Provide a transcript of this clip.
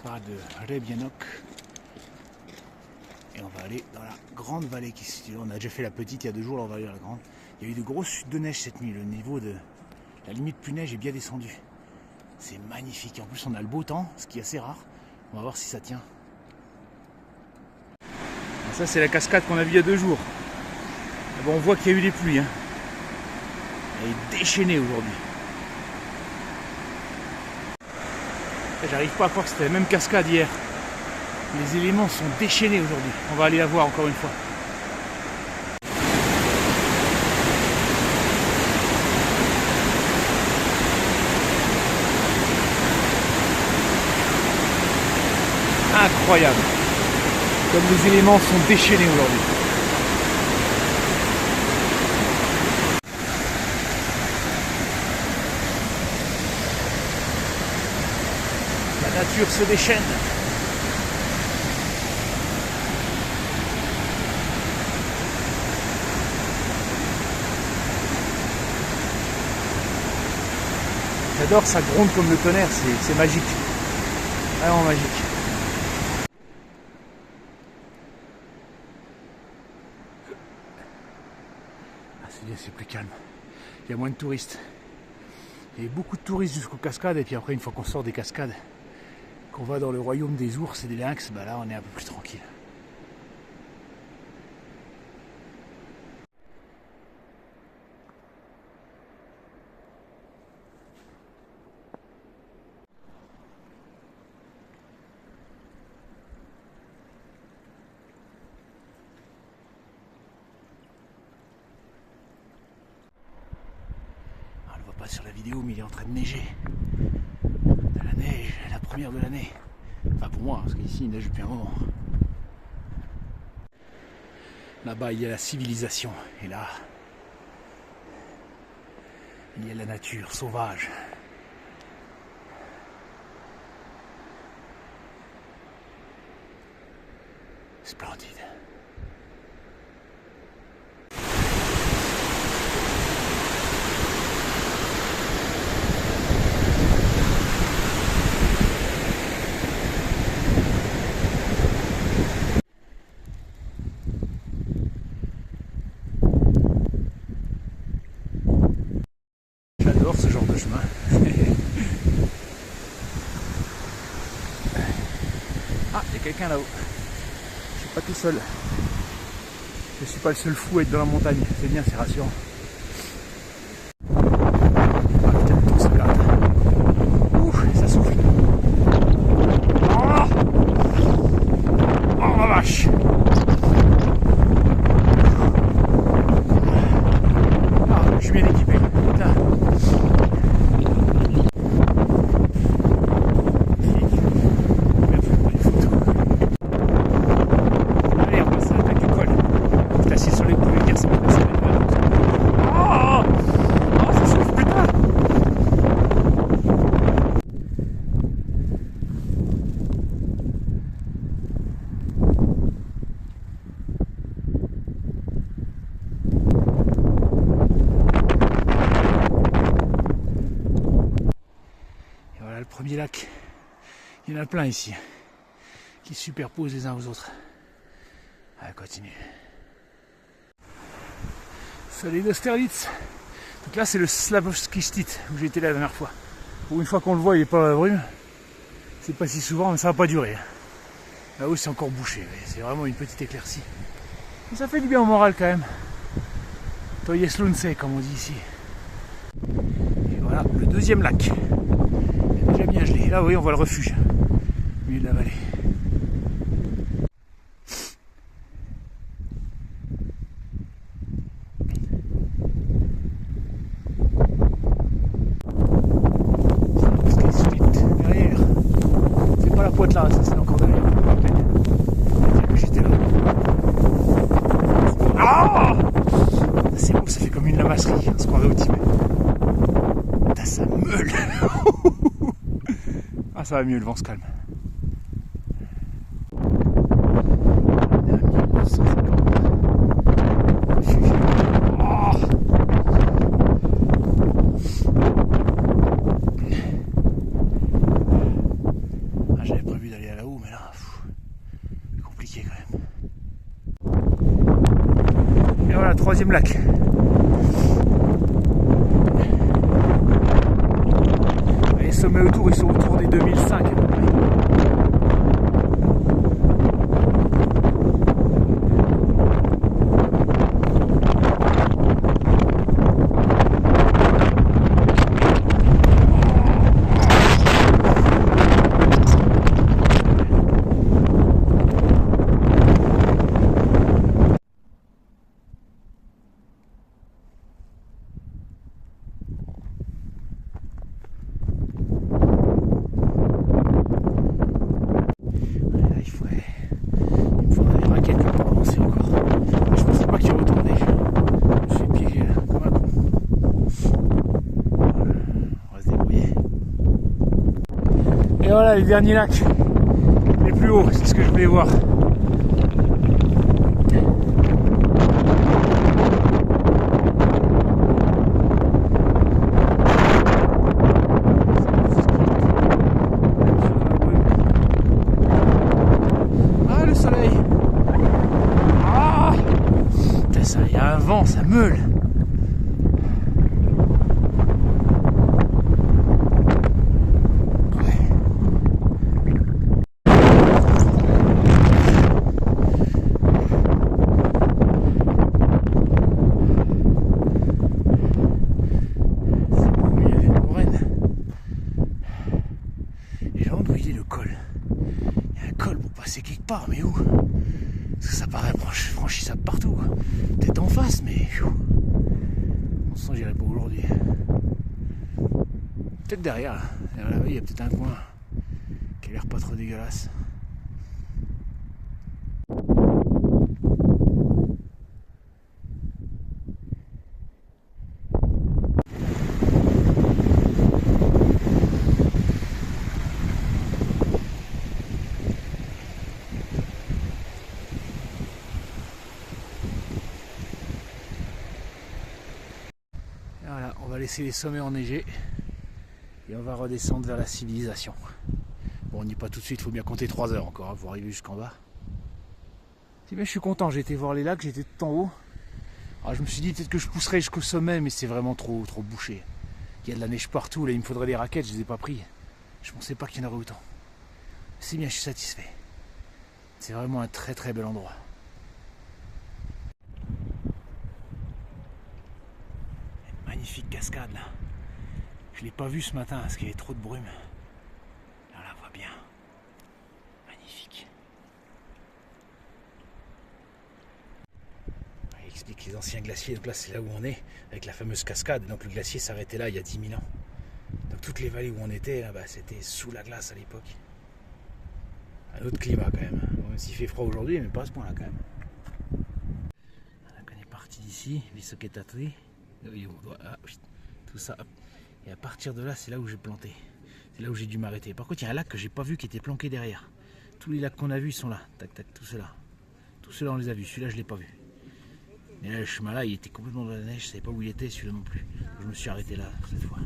pas de Rebienok. Et on va aller dans la grande vallée qui se situe. On a déjà fait la petite il y a 2 jours, là on va aller dans la grande. Il y a eu de grosses chutes de neige cette nuit. Le niveau de la limite plus neige est bien descendu. C'est magnifique. En plus on a le beau temps, ce qui est assez rare. On va voir si ça tient. Ça c'est la cascade qu'on a vue il y a 2 jours. Bon, on voit qu'il y a eu des pluies. Hein. Elle est déchaînée aujourd'hui. J'arrive pas à croire que c'était la même cascade hier. Les éléments sont déchaînés aujourd'hui. On va aller la voir encore une fois. Incroyable. Comme les éléments sont déchaînés aujourd'hui. La nature se déchaîne. J'adore, ça gronde comme le tonnerre, c'est magique. Vraiment magique. Ah, c'est bien, c'est plus calme. Il y a moins de touristes. Il y a beaucoup de touristes jusqu'aux cascades, et puis après, une fois qu'on sort des cascades, qu'on va dans le royaume des ours et des lynx, bah là on est un peu plus tranquille. On le voit pas sur la vidéo, mais il est en train de neiger. De la neige, la première de l'année. Enfin pour moi, parce qu'ici il neige depuis un moment. Là-bas il y a la civilisation, et là il y a la nature sauvage. Splendide. J'adore ce genre de chemin. Ah, il y a quelqu'un là-haut. Je suis pas tout seul. Je suis pas le seul fou à être dans la montagne. C'est bien, c'est rassurant. Ah putain, le temps se gratte. Ouh, ça souffle. Oh, oh ma vache. Ah, je suis bien équipé. Putain. Le premier lac, il y en a plein ici qui se superposent les uns aux autres. Allez, continue. Soleil d'Austerlitz. Donc là c'est le Slavovski Stit où j'ai été la dernière fois. Pour une fois qu'on le voit, il n'est pas dans la brume. C'est pas si souvent, mais ça va pas durer. Là-haut c'est encore bouché, c'est vraiment une petite éclaircie. Mais ça fait du bien au moral quand même. Toyeslunce comme on dit ici. Et voilà le deuxième lac. Déjà bien gelé. Là, oui, on voit le refuge au milieu de la vallée. Derrière. C'est pas la pointe là, ça c'est encore derrière. J'étais là. Ah, c'est bon, ça fait comme une lamasserie. On se croirait au Tibet. Putain, ça meule. Ah, ça va mieux, le vent se calme. Ah, j'avais prévu début d'aller à là-haut, mais là, c'est compliqué quand même. Et voilà, troisième lac. Les sommets autour, ils sont autour des 2005 à peu près. Et voilà les derniers lacs, les plus hauts, c'est ce que je voulais voir. Ah le soleil. Ah putain, ça, y a un vent, ça meule. Le col. Il y a un col pour passer quelque part, mais où? Parce que ça paraît franchissable partout. Peut-être en face, mais on sent que j'irai pas aujourd'hui. Peut-être derrière, là. Il y a peut-être un coin qui a l'air pas trop dégueulasse. Voilà, on va laisser les sommets enneigés et on va redescendre vers la civilisation. Bon, on n'y est pas tout de suite, il faut bien compter 3 heures encore pour arriver jusqu'en bas. C'est bien, je suis content, j'ai été voir les lacs, j'étais tout en haut. Alors je me suis dit peut-être que je pousserais jusqu'au sommet, mais c'est vraiment trop bouché. Il y a de la neige partout, là il me faudrait des raquettes, je les ai pas pris. Je pensais pas qu'il y en aurait autant. C'est bien, je suis satisfait. C'est vraiment un très très bel endroit. Magnifique cascade là. Je l'ai pas vue ce matin parce qu'il y avait trop de brume. Là on la voit bien. Magnifique. Il explique les anciens glaciers. Donc là c'est là où on est avec la fameuse cascade. Donc le glacier s'arrêtait là il y a 10 000 ans. Donc toutes les vallées où on était là, c'était sous la glace à l'époque. Un autre climat quand même. Bon, même s'il fait froid aujourd'hui, mais pas à ce point là quand même. Donc on est parti d'ici, Visoketatri. Tout ça. Et à partir de là, c'est là où j'ai planté. C'est là où j'ai dû m'arrêter. Par contre, il y a un lac que j'ai pas vu qui était planqué derrière. Tous les lacs qu'on a vus, ils sont là. Tac, tac, tout cela. Tout cela, on les a vus. Celui-là, je l'ai pas vu. Et là, le chemin là, il était complètement dans la neige. Je savais pas où il était, celui-là non plus. Je me suis arrêté là cette fois.